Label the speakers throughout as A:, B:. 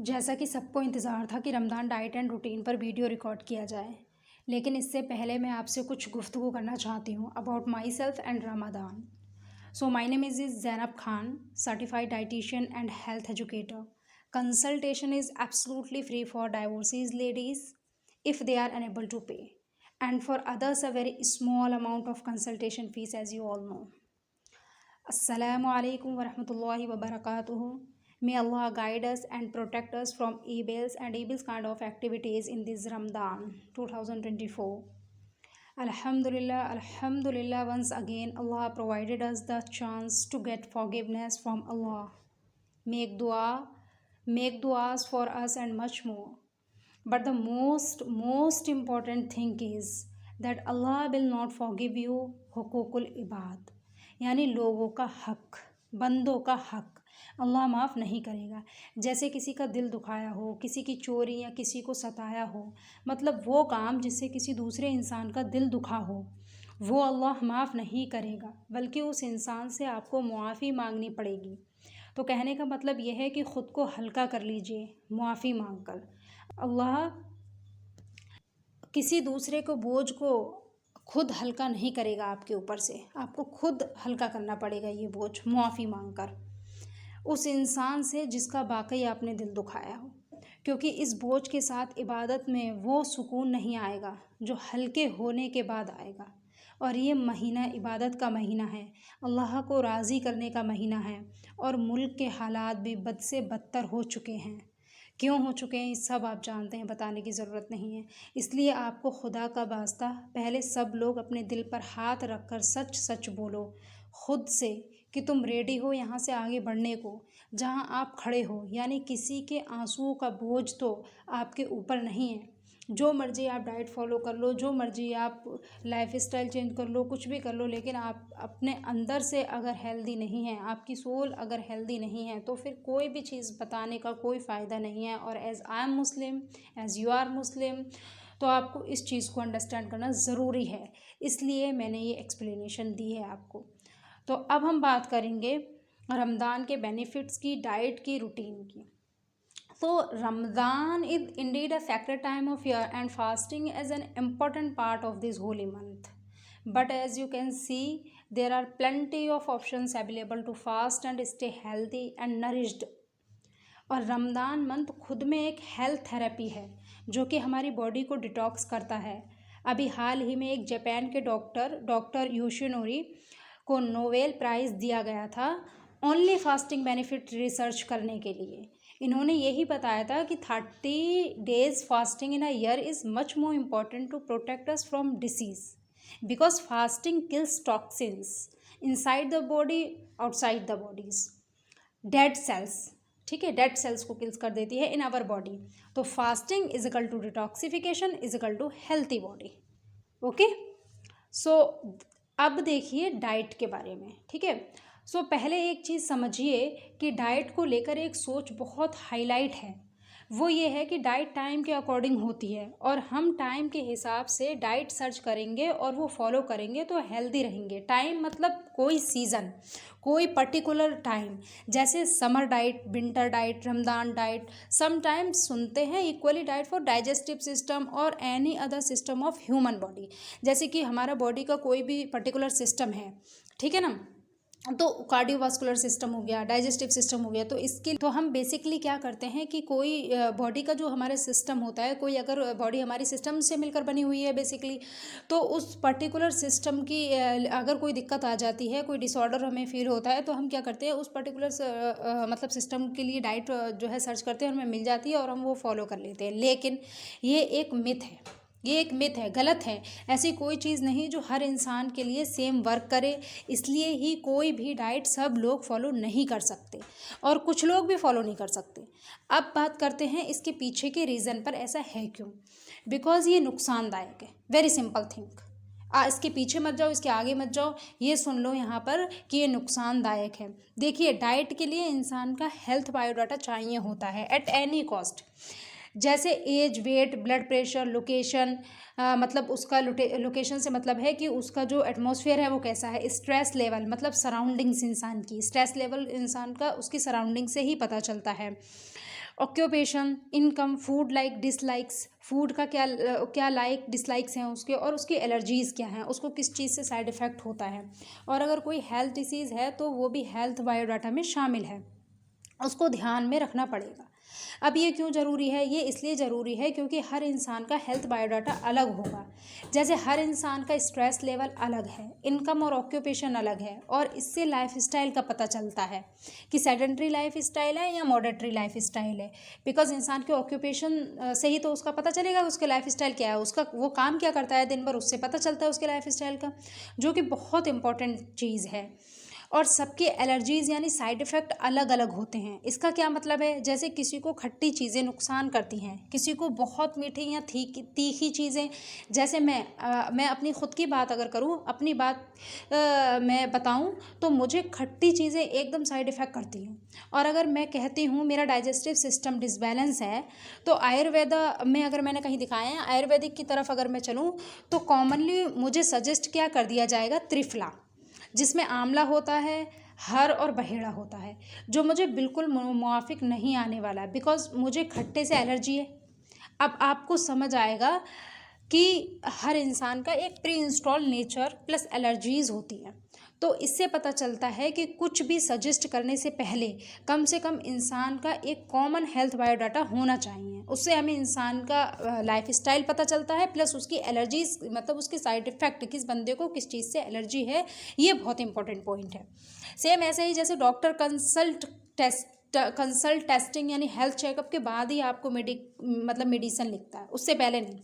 A: जैसा कि सबको इंतज़ार था कि रमज़ान डाइट एंड रूटीन पर वीडियो रिकॉर्ड किया जाए, लेकिन इससे पहले मैं आपसे कुछ गुफ्तगू करना चाहती हूँ about my self and Ramzan. So my name is Zainab Khan, certified dietitian and health educator. Consultation is absolutely free for divorcees ladies if they are unable to pay, and for others a very small amount of consultation fees, as you all know. Assalamu alaikum wa rahmatullahi wa barakatuhu. May Allah guide us and protect us from evils and evils kind of activities in this Ramadan 2024. Alhamdulillah, Alhamdulillah, once again Allah provided us the chance to get forgiveness from Allah. Make dua, make duas for us and much more. But the most important thing is that Allah will not forgive you hukukul ibad, यानी लोगों का हक, बंदों का हक अल्लाह माफ़ नहीं करेगा। जैसे किसी का दिल दुखाया हो, किसी की चोरी या किसी को सताया हो, मतलब वो काम जिससे किसी दूसरे इंसान का दिल दुखा हो, वो अल्लाह माफ़ नहीं करेगा, बल्कि उस इंसान से आपको मुआफ़ी मांगनी पड़ेगी। तो कहने का मतलब यह है कि ख़ुद को हल्का कर लीजिए मुआफ़ी मांग कर। अल्लाह किसी दूसरे को बोझ को खुद हल्का नहीं करेगा आपके ऊपर से, आपको खुद हल्का करना पड़ेगा ये बोझ मुआफ़ी मांगकर उस इंसान से जिसका वाकई आपने दिल दुखाया हो, क्योंकि इस बोझ के साथ इबादत में वो सुकून नहीं आएगा जो हल्के होने के बाद आएगा। और ये महीना इबादत का महीना है, अल्लाह को राज़ी करने का महीना है, और मुल्क के हालात भी बद से बदतर हो चुके हैं। क्यों हो चुके हैं ये सब आप जानते हैं, बताने की ज़रूरत नहीं है। इसलिए आपको खुदा का वास्ता पहले सब लोग अपने दिल पर हाथ रख कर सच सच बोलो खुद से कि तुम रेडी हो यहाँ से आगे बढ़ने को, जहाँ आप खड़े हो, यानी किसी के आंसुओं का बोझ तो आपके ऊपर नहीं है। जो मर्ज़ी आप डाइट फॉलो कर लो, जो मर्ज़ी आप लाइफ स्टाइल चेंज कर लो, कुछ भी कर लो, लेकिन आप अपने अंदर से अगर हेल्दी नहीं है, आपकी सोल अगर हेल्दी नहीं है, तो फिर कोई भी चीज़ बताने का कोई फ़ायदा नहीं है। और as I am Muslim, as you are Muslim, तो आपको इस चीज़ को अंडरस्टैंड करना ज़रूरी है, इसलिए मैंने ये एक्सप्लेनेशन दी है आपको। तो अब हम बात करेंगे रमज़ान के बेनिफिट्स की, डाइट की, रूटीन की। So Ramadan is indeed a sacred time of year and fasting is an important part of this holy month. But as you can see, there are plenty of options available to fast and stay healthy and nourished. और Ramzan month खुद में एक health therapy है जो कि हमारी body को detox करता है। अभी हाल ही में एक जापान के डॉक्टर योशिनोरी को नोबेल प्राइज़ दिया गया था ओनली फास्टिंग बेनिफिट रिसर्च करने के लिए। इन्होंने यही बताया था कि 30 days fasting in a year is much more important to protect us from disease, because fasting kills toxins inside the body, outside the bodies, dead cells, ठीक है, डेड सेल्स को किल्स कर देती है इन आवर बॉडी। तो fasting is equal to detoxification is equal to healthy body. Okay, so अब देखिए diet के बारे में, ठीक है। सो पहले एक चीज़ समझिए कि डाइट को लेकर एक सोच बहुत हाईलाइट है, वो ये है कि डाइट टाइम के अकॉर्डिंग होती है और हम टाइम के हिसाब से डाइट सर्च करेंगे और वो फॉलो करेंगे तो हेल्दी रहेंगे। टाइम मतलब कोई सीज़न, कोई पर्टिकुलर टाइम, जैसे summer diet, winter diet, Ramzan diet. Sometimes सुनते हैं equally diet for digestive system और any other system of human body, जैसे कि हमारा बॉडी का कोई भी पर्टिकुलर सिस्टम है, ठीक है ना, तो कार्डियोवास्कुलर सिस्टम हो गया, डाइजेस्टिव सिस्टम हो गया। तो इसके तो हम बेसिकली क्या करते हैं कि कोई बॉडी का जो हमारे सिस्टम होता है, कोई अगर बॉडी हमारी सिस्टम से मिलकर बनी हुई है बेसिकली, तो उस पर्टिकुलर सिस्टम की अगर कोई दिक्कत आ जाती है, कोई डिसऑर्डर हमें फील होता है, तो हम क्या करते हैं उस पर्टिकुलर मतलब सिस्टम के लिए डाइट जो है सर्च करते हैं, हमें मिल जाती है और हम वो फॉलो कर लेते हैं। लेकिन ये एक मिथ है, ये एक मिथ है, गलत है। ऐसी कोई चीज़ नहीं जो हर इंसान के लिए सेम वर्क करे, इसलिए ही कोई भी डाइट सब लोग फॉलो नहीं कर सकते और कुछ लोग भी फॉलो नहीं कर सकते। अब बात करते हैं इसके पीछे के रीज़न पर, ऐसा है क्यों। बिकॉज़ ये नुकसानदायक है, वेरी सिंपल थिंग। इसके पीछे मत जाओ, इसके आगे मत जाओ, ये सुन लो यहाँ पर कि ये नुकसानदायक है। देखिए, डाइट के लिए इंसान का हेल्थ बायोडाटा चाहिए होता है एट एनी कॉस्ट, जैसे age, weight, blood pressure, location, मतलब उसका लोकेशन से मतलब है कि उसका जो एटमॉस्फेयर है वो कैसा है, स्ट्रेस लेवल मतलब सराउंडिंग्स, इंसान की स्ट्रेस लेवल इंसान का उसकी सराउंडिंग से ही पता चलता है। Occupation, income, food like dislikes, food का क्या क्या लाइक डिसलाइक्स हैं उसके, और उसकी एलर्जीज़ क्या हैं, उसको किस चीज़ से साइड इफ़ेक्ट होता है, और अगर कोई हेल्थ डिसीज़ है तो वो भी हेल्थ बायोडाटा में शामिल है, उसको ध्यान में रखना पड़ेगा। अब ये क्यों ज़रूरी है? ये इसलिए ज़रूरी है क्योंकि हर इंसान का हेल्थ बायोडाटा अलग होगा। जैसे हर इंसान का स्ट्रेस लेवल अलग है, इनकम और ऑक्यूपेशन अलग है, और इससे लाइफस्टाइल का पता चलता है कि सेडेंट्री लाइफ स्टाइल है या मॉडरेटरी लाइफ स्टाइल है। बिकॉज इंसान के ऑक्यूपेशन से ही तो उसका पता चलेगा उसके लाइफ स्टाइल क्या है, उसका वो काम क्या करता है दिन भर, उससे पता चलता है उसके लाइफ स्टाइल का, जो कि बहुत इंपॉर्टेंट चीज़ है। और सबकी एलर्जीज़ यानी साइड इफ़ेक्ट अलग अलग होते हैं। इसका क्या मतलब है? जैसे किसी को खट्टी चीज़ें नुकसान करती हैं, किसी को बहुत मीठी या तीखी चीज़ें। जैसे मैं अपनी ख़ुद की बात अगर करूँ, अपनी बात मैं बताऊँ तो मुझे खट्टी चीज़ें एकदम साइड इफ़ेक्ट करती हैं। और अगर मैं कहती हूँ मेरा डाइजेस्टिव सिस्टम डिसबैलेंस है, तो आयुर्वेदा में अगर मैंने कहीं दिखाया है, आयुर्वेदिक की तरफ अगर मैं चलूँ तो कॉमनली मुझे सजेस्ट क्या कर दिया जाएगा? त्रिफला, जिसमें आंवला होता है, हर और बहेड़ा होता है, जो मुझे बिल्कुल मुआफिक नहीं आने वाला है, बिकॉज़ मुझे खट्टे से एलर्जी है। अब आपको समझ आएगा कि हर इंसान का एक pre install nature plus allergies होती हैं। तो इससे पता चलता है कि कुछ भी सजेस्ट करने से पहले कम से कम इंसान का एक कॉमन हेल्थ बायोडाटा होना चाहिए। उससे हमें इंसान का लाइफस्टाइल पता चलता है, प्लस उसकी एलर्जीज मतलब उसके साइड इफ़ेक्ट, किस बंदे को किस चीज़ से एलर्जी है, ये बहुत इंपॉर्टेंट पॉइंट है। सेम ऐसे ही जैसे डॉक्टर कंसल्ट टेस्टिंग यानी हेल्थ चेकअप के बाद ही आपको मेडिसिन लिखता है, उससे पहले नहीं।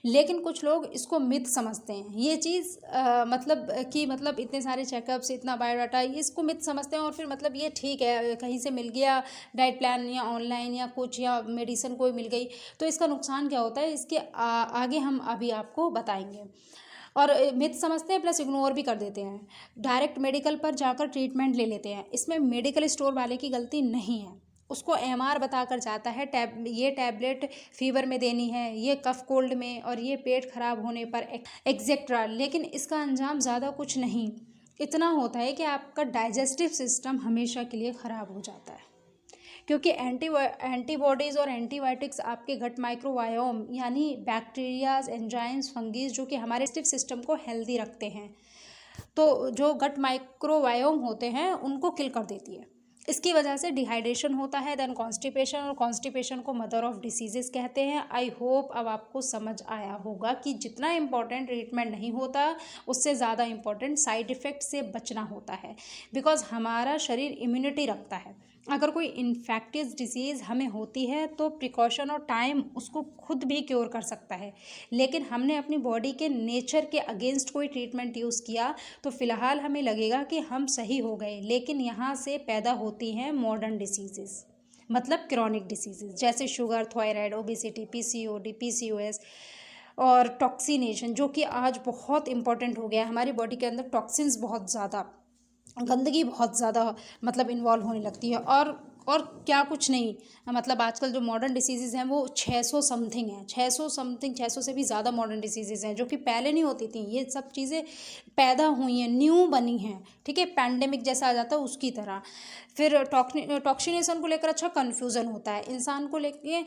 A: लेकिन कुछ लोग इसको मिथ समझते हैं, ये चीज़ मतलब इतने सारे चेकअप्स, इतना बायोडाटा, ये इसको मिथ समझते हैं, और फिर मतलब ये ठीक है कहीं से मिल गया डाइट प्लान या ऑनलाइन या कुछ, या मेडिसिन कोई मिल गई, तो इसका नुकसान क्या होता है इसके आगे हम अभी आपको बताएंगे। और मिथ समझते हैं प्लस इग्नोर भी कर देते हैं, डायरेक्ट मेडिकल पर जाकर ट्रीटमेंट ले लेते हैं। इसमें मेडिकल स्टोर वाले की गलती नहीं है, उसको एमआर बताकर जाता है ये टैबलेट फीवर में देनी है, ये कफ कोल्ड में, और ये पेट खराब होने पर एक्सेट्रा। लेकिन इसका अंजाम ज़्यादा कुछ नहीं, इतना होता है कि आपका डाइजेस्टिव सिस्टम हमेशा के लिए ख़राब हो जाता है, क्योंकि एंटीबॉडीज़ और एंटीबायोटिक्स आपके गट माइक्रोबायोम यानी बैक्टीरियाज, एंजाइम्स, फंगीज, जो कि हमारे डाइजेस्टिव सिस्टम को हेल्दी रखते हैं, तो जो गट माइक्रोबायोम होते हैं उनको किल कर देती है। इसकी वजह से डिहाइड्रेशन होता है, देन कॉन्स्टिपेशन, और कॉन्स्टिपेशन को मदर ऑफ डिसीजेस कहते हैं। आई होप अब आपको समझ आया होगा कि जितना इम्पॉर्टेंट ट्रीटमेंट नहीं होता, उससे ज़्यादा इम्पॉर्टेंट साइड इफ़ेक्ट से बचना होता है, बिकॉज हमारा शरीर इम्यूनिटी रखता है। अगर कोई इन्फेक्टियस डिसीज़ हमें होती है तो प्रिकॉशन और टाइम उसको खुद भी क्योर कर सकता है, लेकिन हमने अपनी बॉडी के नेचर के अगेंस्ट कोई ट्रीटमेंट यूज़ किया तो फ़िलहाल हमें लगेगा कि हम सही हो गए, लेकिन यहाँ से पैदा होती हैं मॉडर्न डिसीज़ेस, मतलब क्रॉनिक डिसीज़ेस, जैसे sugar, thyroid, obesity, PCOD, PCOS, और टॉक्सिनेशन, जो कि आज बहुत इंपॉर्टेंट हो गया है। हमारी बॉडी के अंदर टॉक्सिन्स बहुत ज़्यादा, गंदगी बहुत ज़्यादा इन्वॉल्व होने लगती है, और क्या कुछ नहीं, मतलब आजकल जो मॉडर्न डिसीज़ेज़ हैं वो 600 समथिंग हैं, 600 से भी ज़्यादा मॉडर्न डिसीज़ेज़ हैं, जो कि पहले नहीं होती थी। ये सब चीज़ें पैदा हुई हैं, न्यू बनी हैं, ठीक है, पैंडेमिक जैसा आ जाता है उसकी तरह। फिर टॉक्सिनेशन को लेकर अच्छा कन्फ्यूज़न होता है इंसान को लेके,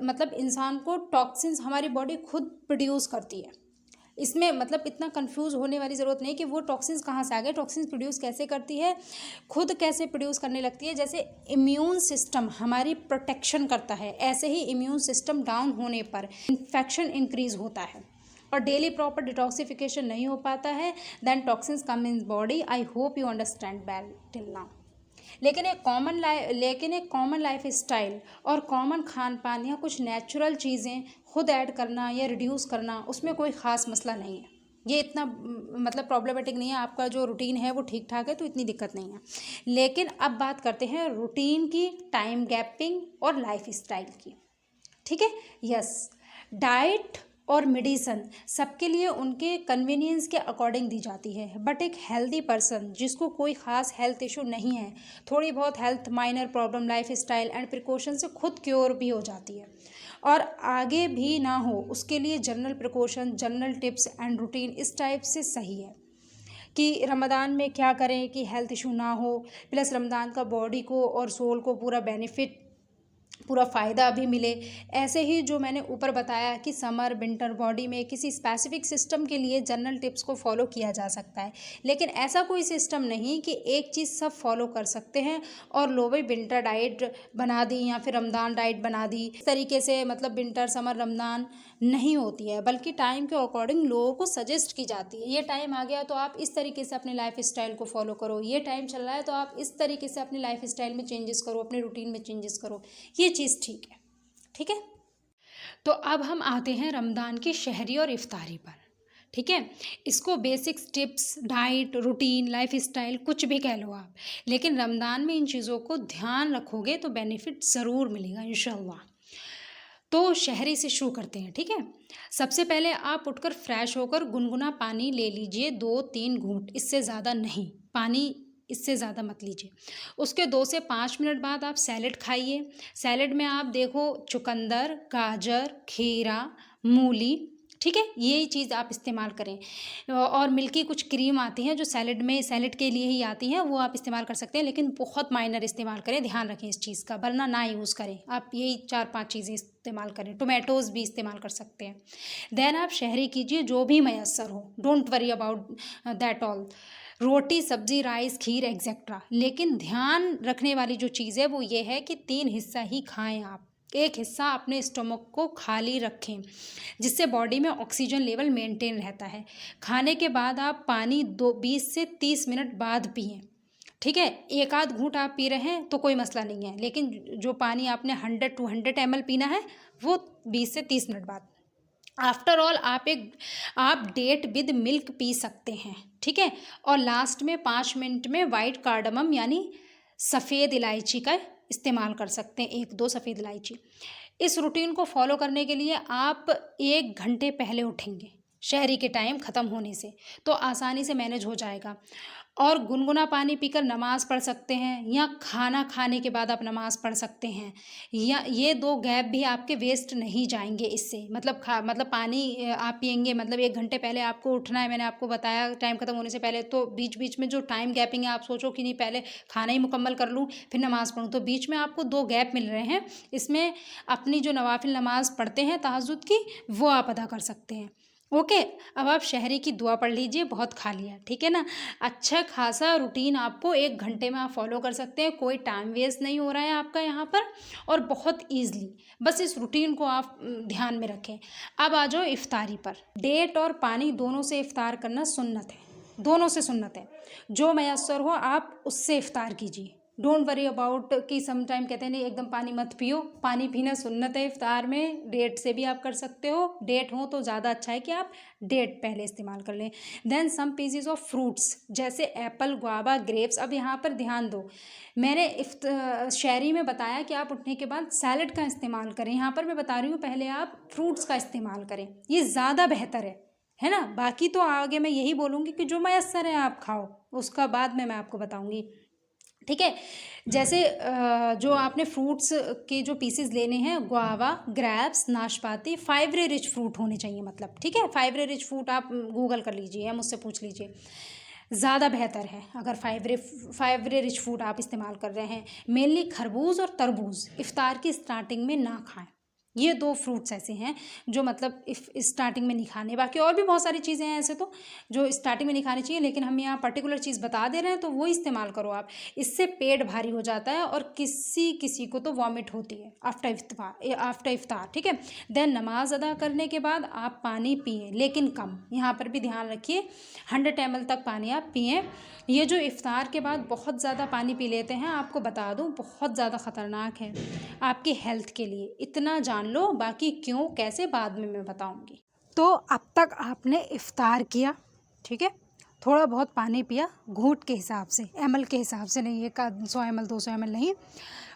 A: मतलब इंसान को टॉक्सिन्स हमारी बॉडी खुद प्रोड्यूस करती है। इसमें मतलब इतना कंफ्यूज होने वाली ज़रूरत नहीं कि वो टॉक्सिन्स कहाँ से आ गए, टॉक्सिन्स प्रोड्यूस कैसे करती है, खुद कैसे प्रोड्यूस करने लगती है। जैसे इम्यून सिस्टम हमारी प्रोटेक्शन करता है, ऐसे ही इम्यून सिस्टम डाउन होने पर इन्फेक्शन इंक्रीज होता है, और डेली प्रॉपर डिटॉक्सिफिकेशन नहीं हो पाता है, then toxins come in body. I hope you understand well till now. लेकिन एक कॉमन लाइफ स्टाइल और कॉमन खान पान या कुछ नेचुरल चीज़ें खुद ऐड करना या रिड्यूस करना, उसमें कोई ख़ास मसला नहीं है। ये इतना मतलब प्रॉब्लमेटिक नहीं है, आपका जो रूटीन है वो ठीक ठाक है तो इतनी दिक्कत नहीं है। लेकिन अब बात करते हैं रूटीन की, टाइम गैपिंग और लाइफ स्टाइल की, ठीक है। यस, डाइट और मेडिसन सबके लिए उनके कन्वीनियंस के अकॉर्डिंग दी जाती है, बट एक हेल्दी पर्सन जिसको कोई ख़ास हेल्थ इशू नहीं है, थोड़ी बहुत health minor problem life style and precaution से खुद क्योर भी हो जाती है, और आगे भी ना हो उसके लिए general precaution, general tips and routine इस टाइप से सही है। कि रमज़ान में क्या करें कि हेल्थ इशू ना हो, प्लस रमज़ान का बॉडी को और सोल को पूरा बेनिफिट, पूरा फ़ायदा भी मिले। ऐसे ही जो मैंने ऊपर बताया कि समर विंटर बॉडी में किसी स्पेसिफिक सिस्टम के लिए जनरल टिप्स को फॉलो किया जा सकता है, लेकिन ऐसा कोई सिस्टम नहीं कि एक चीज़ सब फॉलो कर सकते हैं और लो भाई विंटर डाइट बना दी या फिर रमज़ान डाइट बना दी। इस तरीके से मतलब विंटर समर रमज़ान नहीं होती है, बल्कि टाइम के अकॉर्डिंग लोगों को सजेस्ट की जाती है। ये टाइम आ गया तो आप इस तरीके से अपने लाइफ स्टाइल को फॉलो करो, ये टाइम चल रहा है तो आप इस तरीके से अपने लाइफ स्टाइल में चेंजेस करो, अपने रूटीन में चेंजेस करो, ये चीज़ ठीक है। ठीक है, तो अब हम आते हैं रमज़ान की शहरी और इफ्तारी पर। ठीक है, इसको basics tips, diet, routine, life style कुछ भी कह लो आप, लेकिन रमज़ान में इन चीज़ों को ध्यान रखोगे तो बेनिफिट ज़रूर मिलेगा इंशाल्लाह। तो शहरी से शुरू करते हैं। ठीक है, सबसे पहले आप उठकर फ्रेश होकर गुनगुना पानी ले लीजिए, 2-3 घूंट, इससे ज़्यादा नहीं, पानी इससे ज़्यादा मत लीजिए। उसके 2 से 5 मिनट बाद आप सैलेड खाइए। सैलेड में आप देखो चुकंदर, गाजर, खीरा, मूली, ठीक है, यही चीज़ आप इस्तेमाल करें। और मिल्की कुछ क्रीम आती हैं जो सैलेड में, सैलेड के लिए ही आती हैं, वो आप इस्तेमाल कर सकते हैं, लेकिन बहुत माइनर इस्तेमाल करें, ध्यान रखें इस चीज़ का, वरना ना यूज़ करें। आप यही 4-5 चीज़ें इस्तेमाल करें। टोमेटोज़ भी इस्तेमाल कर सकते हैं। देन आप शहरी कीजिए जो भी मैसर हो, don't worry about that all, रोटी, सब्जी, राइस, खीर एक्सेट्रा। लेकिन ध्यान रखने वाली जो चीज़ है वो ये है कि 3 हिस्सा ही खाएं आप, एक हिस्सा अपने स्टमक को खाली रखें, जिससे बॉडी में ऑक्सीजन लेवल मेंटेन रहता है। खाने के बाद आप पानी 20 से 30 मिनट बाद पिएं। ठीक है, एक आध घूंट आप पी रहे हैं तो कोई मसला नहीं है, लेकिन जो पानी आपने 100-200 ml पीना है वो 20 से 30 मिनट बाद। आफ्टर ऑल आप डेट विद मिल्क पी सकते हैं। ठीक है, और लास्ट में 5 मिनट में वाइट कार्डमम यानी सफ़ेद इलायची का इस्तेमाल कर सकते हैं, 1-2 सफ़ेद इलायची। इस रूटीन को फॉलो करने के लिए आप 1 घंटे पहले उठेंगे शहरी के टाइम ख़त्म होने से, तो आसानी से मैनेज हो जाएगा। और गुनगुना पानी पीकर नमाज़ पढ़ सकते हैं, या खाना खाने के बाद आप नमाज़ पढ़ सकते हैं, या ये 2 गैप भी आपके वेस्ट नहीं जाएंगे इससे। मतलब पानी आप पिएंगे, मतलब 1 घंटे पहले आपको उठना है, मैंने आपको बताया टाइम ख़त्म होने से पहले, तो बीच बीच में जो टाइम गैपिंग है आप सोचो कि नहीं पहले खाना ही मुकम्मल कर लूँ फिर नमाज़ पढ़ूँ, तो बीच में आपको 2 गैप मिल रहे हैं। इसमें अपनी जो नवाफिल नमाज़ पढ़ते हैं तहज्जुद की, वो आप अदा कर सकते हैं। ओके, अब आप शहरी की दुआ पढ़ लीजिए, बहुत खा लिया, ठीक है ना। अच्छा खासा रूटीन आपको 1 घंटे में आप फॉलो कर सकते हैं, कोई टाइम वेस्ट नहीं हो रहा है आपका यहाँ पर, और बहुत ईज़िली, बस इस रूटीन को आप ध्यान में रखें। अब आ जाओ इफ्तारी पर। डेट और पानी दोनों से इफ्तार करना सुन्नत है, दोनों से सुन्नत है। जो मैसर हो आप उससे इफ्तार कीजिए, डोंट वरी अबाउट कि सम टाइम कहते हैं नहीं एकदम पानी मत पियो, पानी पीना सुन्नत है इफ्तार में। डेट से भी आप कर सकते हो, डेट हो तो ज़्यादा अच्छा है कि आप डेट पहले इस्तेमाल कर लें। Then some pieces of fruits जैसे एप्पल, गुआवा, ग्रेप्स। अब यहाँ पर ध्यान दो, मैंने शहरी में बताया कि आप उठने के बाद सैलड का इस्तेमाल करें, यहाँ पर मैं बता रही हूँ पहले आप फ्रूट्स का इस्तेमाल करें, ये ज़्यादा बेहतर है ना। बाकी तो आगे मैं यही बोलूँगी कि जो मैसर है आप खाओ, उसका बाद में मैं आपको बताऊँगी, ठीक है। जैसे जो आपने फ्रूट्स के जो पीसेस लेने हैं, गुआवा, ग्रेप्स, नाशपाती, फाइबर रिच फ्रूट होने चाहिए, मतलब ठीक है। फाइबर रिच फ्रूट आप गूगल कर लीजिए या मुझसे पूछ लीजिए, ज़्यादा बेहतर है अगर फाइबर रिच फूड आप इस्तेमाल कर रहे हैं। मेनली खरबूज और तरबूज इफ़्तार की स्टार्टिंग में ना खाएं, ये 2 फ्रूट्स ऐसे हैं जो मतलब स्टार्टिंग में नहीं खाने। बाकी और भी बहुत सारी चीज़ें हैं ऐसे तो जो स्टार्टिंग में नहीं खानी चाहिए, लेकिन हम यहाँ पर्टिकुलर चीज़ बता दे रहे हैं तो वो इस्तेमाल करो आप। इससे पेट भारी हो जाता है और किसी किसी को तो वॉमिट होती है आफ्टर इफ्तार, ठीक है। देन नमाज अदा करने के बाद आप पानी पिएं, लेकिन कम, यहाँ पर भी ध्यान रखिए 100 ml तक पानी आप पिएं। ये जो इफ़्तार के बाद बहुत ज़्यादा पानी पी लेते हैं, आपको बता दूं बहुत ज़्यादा ख़तरनाक है आपकी हेल्थ के लिए, इतना जान लो। बाकी क्यों कैसे बाद में मैं बताऊंगी। तो अब तक आपने इफ़्तार किया, ठीक है, थोड़ा बहुत पानी पिया, घूंट के हिसाब से, ml के हिसाब से नहीं, 100 ml 200 ml नहीं,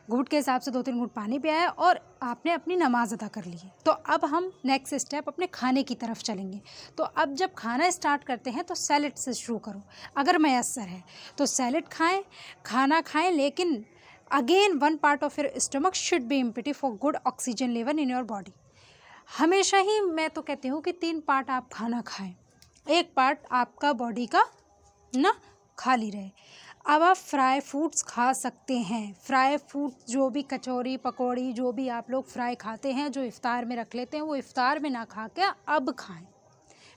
A: घूंट के हिसाब से 2-3 घूंट पानी पिया है और आपने अपनी नमाज अदा कर ली है। तो अब हम नेक्स्ट स्टेप अपने खाने की तरफ चलेंगे। तो अब जब खाना स्टार्ट करते हैं तो सैलेड से शुरू करो, अगर मैसर है तो सैलेड खाएं, खाना खाएं, लेकिन again 1 part of your stomach should be empty for good oxygen level in your body. हमेशा ही मैं तो कहती हूँ कि 3 पार्ट आप खाना खाएं, 1 पार्ट आपका बॉडी का ना खाली रहे। अब आप फ्राई फूड्स खा सकते हैं। फ्राई फूड जो भी कचौरी पकौड़ी जो भी आप लोग फ्राई खाते हैं, जो इफ्तार में रख लेते हैं, वो इफ्तार में ना खा के अब खाएं।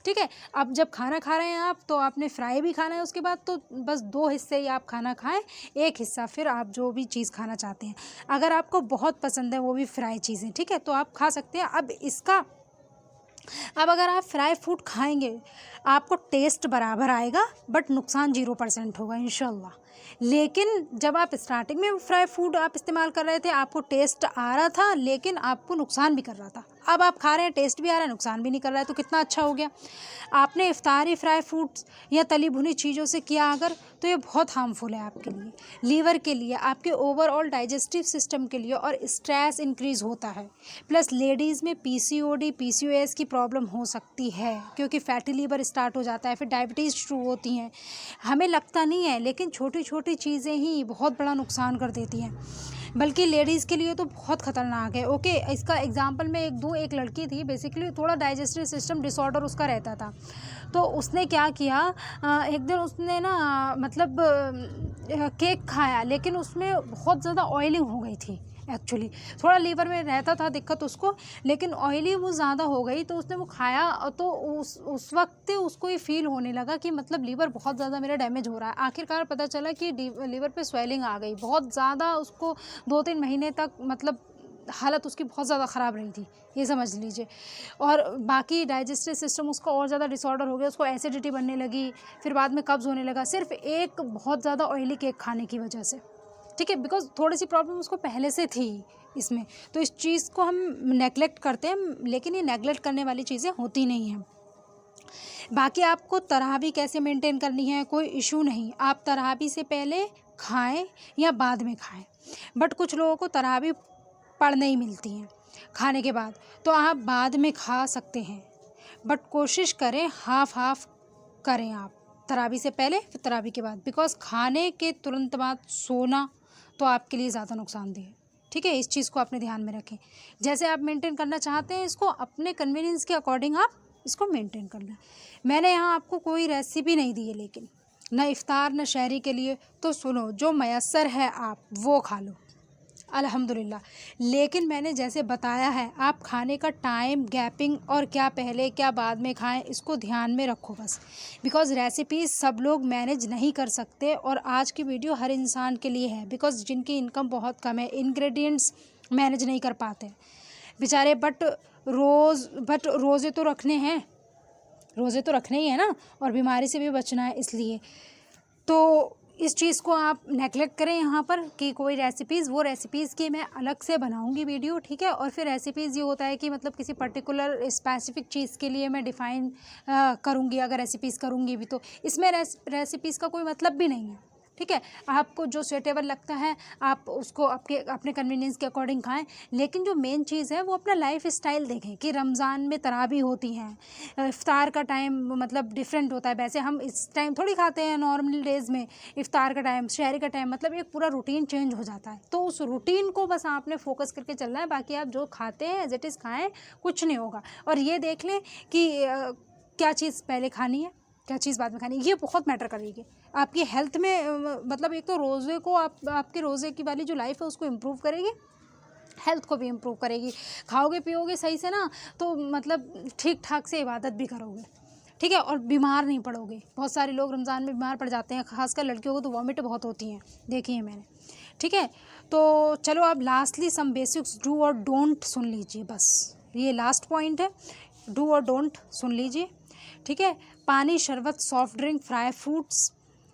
A: ठीक है, अब जब खाना खा रहे हैं आप, तो आपने फ्राई भी खाना है, उसके बाद तो बस 2 हिस्से ही आप खाना खाएं, एक हिस्सा फिर आप जो भी चीज़ खाना चाहते हैं, अगर आपको बहुत पसंद है वो भी फ्राई चीज़ें, ठीक है, तो आप खा सकते हैं। अब अगर आप फ्राई फूड खाएंगे, आपको टेस्ट बराबर आएगा, बट नुकसान 0% होगा इंशाल्लाह। लेकिन जब आप स्टार्टिंग में फ्राई फूड आप इस्तेमाल कर रहे थे, आपको टेस्ट आ रहा था, लेकिन आपको नुकसान भी कर रहा था। अब आप खा रहे हैं, टेस्ट भी आ रहा है, नुकसान भी नहीं कर रहा है, तो कितना अच्छा हो गया। आपने इफ्तारी फ्राई फूड्स या तली भुनी चीज़ों से किया अगर, तो ये बहुत हार्मफुल है आपके लिए, लीवर के लिए, आपके ओवरऑल डाइजेस्टिव सिस्टम के लिए, और स्ट्रेस इंक्रीज़ होता है। प्लस लेडीज़ में पीसीओडी पीसीओएस की प्रॉब्लम हो सकती है, क्योंकि फैटी लीवर स्टार्ट हो जाता है, फिर डायबिटीज़ शुरू होती हैं। हमें लगता नहीं है, लेकिन छोटी छोटी चीज़ें ही बहुत बड़ा नुकसान कर देती हैं, बल्कि लेडीज़ के लिए तो बहुत ख़तरनाक है। ओके, इसका एग्जांपल मैं एक लड़की थी, बेसिकली थोड़ा डाइजेस्टिव सिस्टम डिसऑर्डर उसका रहता था। तो उसने क्या किया, एक दिन उसने ना मतलब केक खाया, लेकिन उसमें बहुत ज़्यादा ऑयलिंग हो गई थी। एक्चुअली थोड़ा लीवर में रहता था दिक्कत उसको, लेकिन ऑयली वो ज़्यादा हो गई, तो उसने वो खाया, तो उस वक्त उसको ये फील होने लगा कि मतलब लीवर बहुत ज़्यादा मेरा डैमेज हो रहा है। आखिरकार पता चला कि लीवर पे स्वेलिंग आ गई बहुत ज़्यादा, उसको 2-3 महीने तक मतलब हालत उसकी बहुत ज़्यादा ख़राब रही थी, ये समझ लीजिए। और बाकी डाइजेस्टिव सिस्टम उसका और ज़्यादा डिसऑर्डर हो गया, उसको एसिडिटी बनने लगी, फिर बाद में कब्ज़ होने लगा, सिर्फ एक बहुत ज़्यादा ऑयली केक खाने की वजह से। ठीक है, बिकॉज थोड़ी सी प्रॉब्लम उसको पहले से थी इसमें। तो इस चीज़ को हम नेगलेक्ट करते हैं, लेकिन ये नेगलेक्ट करने वाली चीज़ें होती नहीं हैं। बाकी आपको तरावी कैसे मेंटेन करनी है, कोई इशू नहीं, आप तरावी से पहले खाएं या बाद में खाएं। बट कुछ लोगों को तरावी पढ़ नहीं मिलती हैं खाने के बाद, तो आप बाद में खा सकते हैं, बट कोशिश करें हाफ हाफ करें आप, तरावी से पहले फिर तरावी के बाद, बिकॉज खाने के तुरंत बाद सोना तो आपके लिए ज़्यादा नुकसानदेह है। ठीक है, इस चीज़ को अपने ध्यान में रखें। जैसे आप मेंटेन करना चाहते हैं इसको, अपने कन्वीनियंस के अकॉर्डिंग आप इसको मेंटेन कर लें। मैंने यहाँ आपको कोई रेसिपी नहीं दी है, लेकिन न इफ्तार न शहरी के लिए, तो सुनो, जो मयसर है आप वो खा लो अल्हम्दुलिल्लाह। लेकिन मैंने जैसे बताया है, आप खाने का टाइम गैपिंग और क्या पहले क्या बाद में खाएं, इसको ध्यान में रखो बस। बिकॉज़ रेसिपीज़ सब लोग मैनेज नहीं कर सकते, और आज की वीडियो हर इंसान के लिए है, बिकॉज़ जिनकी इनकम बहुत कम है, इंग्रेडिएंट्स मैनेज नहीं कर पाते बेचारे। बट रोज़े तो रखने हैं, रोज़े तो रखने ही है ना, और बीमारी से भी बचना है, इसलिए तो इस चीज़ को आप नेगलेक्ट करें यहाँ पर कि कोई रेसिपीज़, वो रेसिपीज़ की मैं अलग से बनाऊँगी वीडियो, ठीक है। और फिर रेसिपीज़ ये होता है कि मतलब किसी पर्टिकुलर स्पेसिफिक चीज़ के लिए मैं डिफ़ाइन करूँगी, अगर रेसिपीज़ करूँगी भी, तो इसमें रेसिपीज़ का कोई मतलब भी नहीं है। ठीक है, आपको जो सूटेबल लगता है आप उसको अपने कन्वीनियंस के अकॉर्डिंग खाएं, लेकिन जो मेन चीज़ है वो अपना लाइफ स्टाइल देखें कि रमज़ान में तरावी होती हैं, इफ़्तार का टाइम मतलब डिफरेंट होता है। वैसे हम इस टाइम थोड़ी खाते हैं नॉर्मल डेज़ में, इफ़्तार का टाइम, शहरी का टाइम, मतलब एक पूरा रूटीन चेंज हो जाता है। तो उस रूटीन को बस आपने फोकस करके चलना है, बाकी आप जो खाते हैं एज इट इज़ खाएँ, कुछ नहीं होगा। और ये देख लें कि क्या चीज़ पहले खानी है, क्या चीज़ बाद में खानी है, ये बहुत मैटर करेगी आपकी हेल्थ में। मतलब एक तो रोज़े को आपके रोज़े की वाली जो लाइफ है उसको इम्प्रूव करेगी, हेल्थ को भी इम्प्रूव करेगी। खाओगे पियोगे सही से ना, तो मतलब ठीक ठाक से इबादत भी करोगे, ठीक है, और बीमार नहीं पड़ोगे। बहुत सारे लोग रमज़ान में बीमार पड़ जाते हैं, खासकर लड़कियों को तो वॉमिट बहुत होती हैं, देखी है मैंने। ठीक है, तो चलो अब लास्टली सम बेसिक्स डू और डोंट सुन लीजिए, बस ये लास्ट पॉइंट है, डू और डोंट सुन लीजिए। ठीक है, पानी, शरबत, सॉफ्ट ड्रिंक, फ्राई फूड्स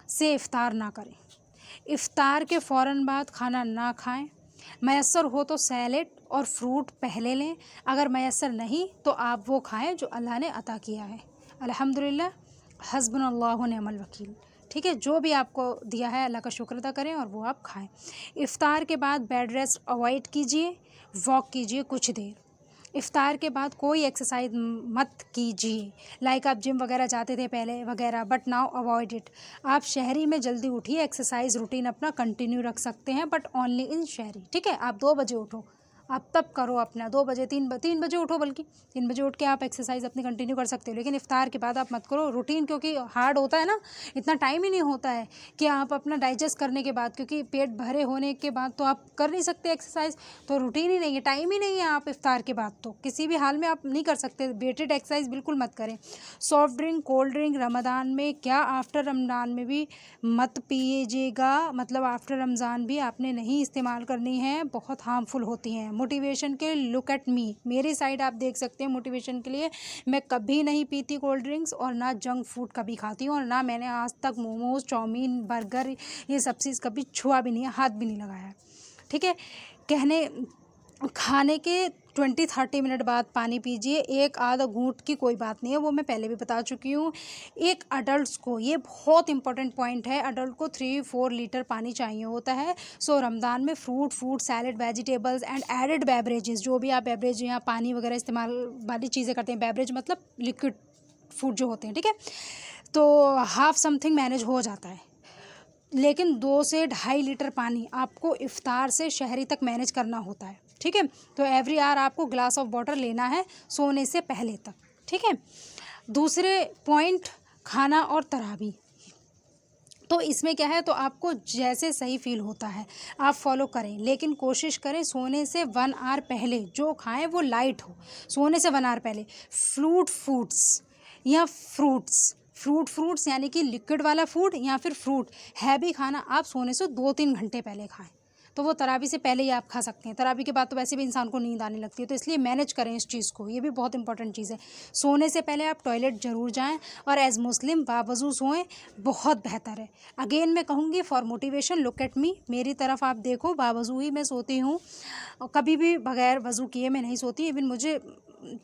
A: से इफ़्तार ना करें। इफ़्तार के फ़ौरन बाद खाना ना खाएं। मयस्सर हो तो सैलेड और फ्रूट पहले लें, अगर मयस्सर नहीं तो आप वो खाएं जो अल्लाह ने अता किया है। अल्हम्दुलिल्लाह, हस्बुनल्लाहु व निअमल वकील। ठीक है, जो भी आपको दिया है अल्लाह का शुक्र अदा करें और वो आप खाएं। इफ़्तार के बाद बेड रेस्ट अवॉइड कीजिए, वॉक कीजिए कुछ देर। इफ़्तार के बाद कोई एक्सरसाइज मत कीजिए, लाइक आप जिम वगैरह जाते थे पहले वगैरह, बट नाउ अवॉइड इट। आप शहरी में जल्दी उठिए, एक्सरसाइज रूटीन अपना कंटिन्यू रख सकते हैं, बट ओनली इन शहरी। ठीक है, आप 2 बजे उठो, आप तब करो अपना 2 बजे 3 बजे उठो, बल्कि 3 बजे उठ के आप एक्सरसाइज अपनी कंटिन्यू कर सकते हो, लेकिन इफ्तार के बाद आप मत करो रूटीन, क्योंकि हार्ड होता है ना, इतना टाइम ही नहीं होता है कि आप अपना डाइजेस्ट करने के बाद, क्योंकि पेट भरे होने के बाद तो आप कर नहीं सकते एक्सरसाइज, तो रूटीन ही नहीं है, टाइम ही नहीं है, आप इफ्तार के बाद तो किसी भी हाल में आप नहीं कर सकते। वेटेड एक्सरसाइज बिल्कुल मत करें। Soft drink, cold drink Ramzan में क्या, आफ्टर रमज़ान में भी मत पीजिएगा, मतलब आफ्टर रमज़ान भी आपने नहीं इस्तेमाल करनी है, बहुत हार्मफुल होती हैं। मोटिवेशन के लुक एट मी, मेरी साइड आप देख सकते हैं। मोटिवेशन के लिए मैं कभी नहीं पीती कोल्ड ड्रिंक्स, और ना जंक फूड कभी खाती हूँ, और ना मैंने आज तक मोमोज, चाउमीन, बर्गर, ये सब चीज़ कभी छुआ भी नहीं है, हाथ भी नहीं लगाया है, ठीक है। खाने के 20-30 मिनट बाद पानी पीजिए, एक आधा घूंट की कोई बात नहीं है, वो मैं पहले भी बता चुकी हूँ। एक अडल्ट्स को, ये बहुत इंपॉर्टेंट पॉइंट है, अडल्ट को 3-4 लीटर पानी चाहिए होता है। सो रमज़ान में fruit salad, vegetables and added beverages, जो भी आप बेवरेज या पानी वगैरह इस्तेमाल वाली चीज़ें करते हैं, बेवरेज मतलब लिक्विड फूड जो होते हैं, ठीक है, तो हाफ समथिंग मैनेज हो जाता है, लेकिन 2 से 2.5 लीटर पानी आपको इफ्तार से शहरी तक मैनेज करना होता है, ठीक है। तो एवरी आवर आपको ग्लास ऑफ वाटर लेना है सोने से पहले तक, ठीक है। दूसरे पॉइंट, खाना और तरावी, तो इसमें क्या है, तो आपको जैसे सही फील होता है आप फॉलो करें, लेकिन कोशिश करें सोने से 1 आवर पहले जो खाएं वो लाइट हो। सोने से 1 आवर पहले फ्रूट्स या फ्रूट्स यानी कि लिक्विड वाला फूड या फिर फ्रूट हैवी खाना आप सोने से 2-3 घंटे पहले खाएं, तो वो तरावी से पहले ही आप खा सकते हैं। तरावी के बाद तो वैसे भी इंसान को नींद आने लगती है, तो इसलिए मैनेज करें इस चीज़ को, ये भी बहुत इंपॉर्टेंट चीज़ है। सोने से पहले आप टॉयलेट ज़रूर जाएं, और एज मुस्लिम बावजू सोएं, बहुत बेहतर है। अगेन मैं कहूँगी for motivation look at me, मेरी तरफ आप देखो, बावजू ही मैं सोती हूँ, और कभी भी बगैर वज़ू किए मैं नहीं सोती, इवन मुझे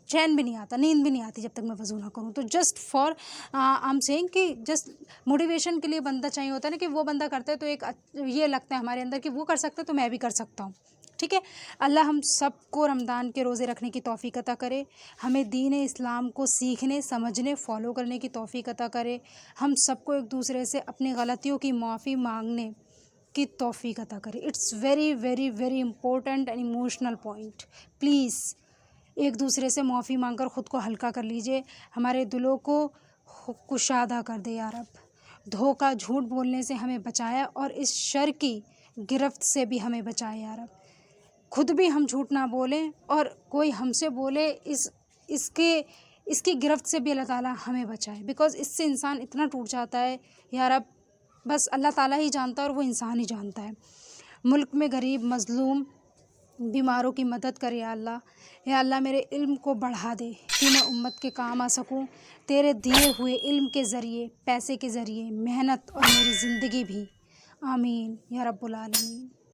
A: चैन भी नहीं आता, नींद भी नहीं आती जब तक मैं वज़ू ना करूँ। तो just for I am saying कि जस्ट मोटिवेशन के लिए बंदा चाहिए होता है ना, कि वो बंदा करता है तो एक ये लगता है हमारे अंदर कि वो कर सकता है तो मैं भी कर सकता हूँ, ठीक है। अल्लाह हम सबको रमज़ान के रोज़े रखने की तौफ़ीक अता करे, हमें दीन इस्लाम को सीखने, समझने, फॉलो करने की तौफ़ीक अता करे, हम सबको एक दूसरे से अपनी गलतियों की माफ़ी मांगने की तौफ़ीक अता करे। It's very very very important and emotional point. Please एक दूसरे से माफ़ी मांगकर ख़ुद को हल्का कर लीजिए, हमारे दिलों को कुशादा कर दे या रब। धोखा, झूठ बोलने से हमें बचाया, और इस शर की गिरफ्त से भी हमें बचाया या रब। खुद भी हम झूठ ना बोलें, और कोई हमसे बोले इसकी गिरफ्त से भी अल्लाह ताला हमें बचाए, बिकॉज़ इससे इंसान इतना टूट जाता है या रब, बस अल्लाह ताला ही जानता है, और वो इंसान ही जानता है। मुल्क में गरीब, मज़लूम, बीमारों की मदद कर या अल्लाह। या अल्लाह मेरे इल्म को बढ़ा दे कि मैं उम्मत के काम आ सकूं, तेरे दिए हुए इल्म के ज़रिए, पैसे के ज़रिए, मेहनत और मेरी ज़िंदगी भी। आमीन या रब्बुल आलमीन।